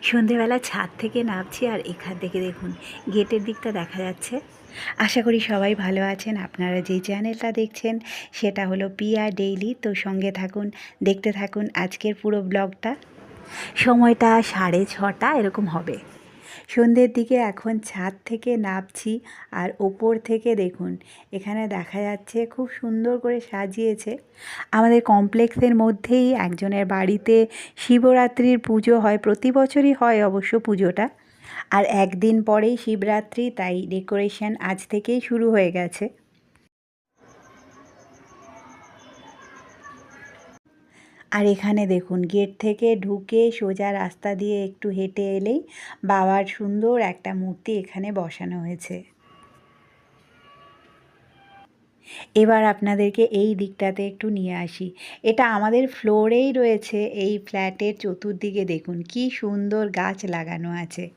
সন্ধেবেলা ছাদ থেকে নামছি আর এখান থেকে দেখুন গেটের দিকটা দেখা যাচ্ছে। আশা করি সবাই ভালো আছেন। আপনারা যেই চ্যানেলটা দেখছেন সেটা হলো পিয়া ডেইলি। তো সঙ্গে থাকুন, দেখতে থাকুন আজকের পুরো ব্লগটা। সময়টা 6:30 এরকম হবে। সন্ধ্যের দিকে এখন ছাদ থেকে নামছি আর ওপর থেকে দেখুন এখানে দেখা যাচ্ছে খুব সুন্দর করে সাজিয়েছে। আমাদের কমপ্লেক্সের মধ্যেই একজনের বাড়িতে শিবরাত্রির পুজো হয়, প্রতি বছরই হয় অবশ্য পুজোটা। আর একদিন পরেই শিবরাত্রি, তাই ডেকোরেশন আজ থেকেই শুরু হয়ে গেছে। আর এখানে দেখুন গেট থেকে ঢুকে সোজা রাস্তা দিয়ে একটু হেঁটে এলেই বাবার সুন্দর একটা মূর্তি এখানে বসানো হয়েছে। এবার আপনাদেরকে এই দিকটাতে একটু নিয়ে আসি। এটা আমাদের ফ্লোরেই রয়েছে। এই ফ্ল্যাটের চতুর্দিকে দেখুন কি সুন্দর গাছ লাগানো আছে।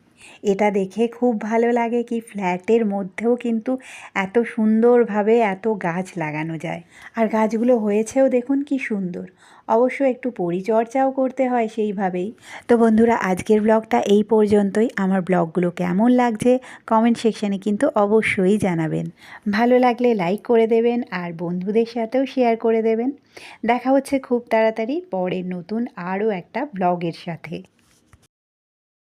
এটা দেখে খুব ভালো লাগে কি ফ্ল্যাটের মধ্যেও কিন্তু এত সুন্দরভাবে এত গাছ লাগানো যায়। আর গাছগুলো হয়েছেও দেখুন কি সুন্দর। অবশ্য একটু পরিচর্যাও করতে হয় সেইভাবেই। তো বন্ধুরা, আজকের ব্লগটা এই পর্যন্তই। আমার ব্লগগুলো কেমন লাগছে কমেন্ট সেকশানে কিন্তু অবশ্যই জানাবেন। ভালো লাগলে লাইক করে দেবেন আর বন্ধুদের সাথেও শেয়ার করে দেবেন। দেখা হচ্ছে খুব তাড়াতাড়ি পরের নতুন আরও একটা ব্লগের সাথে।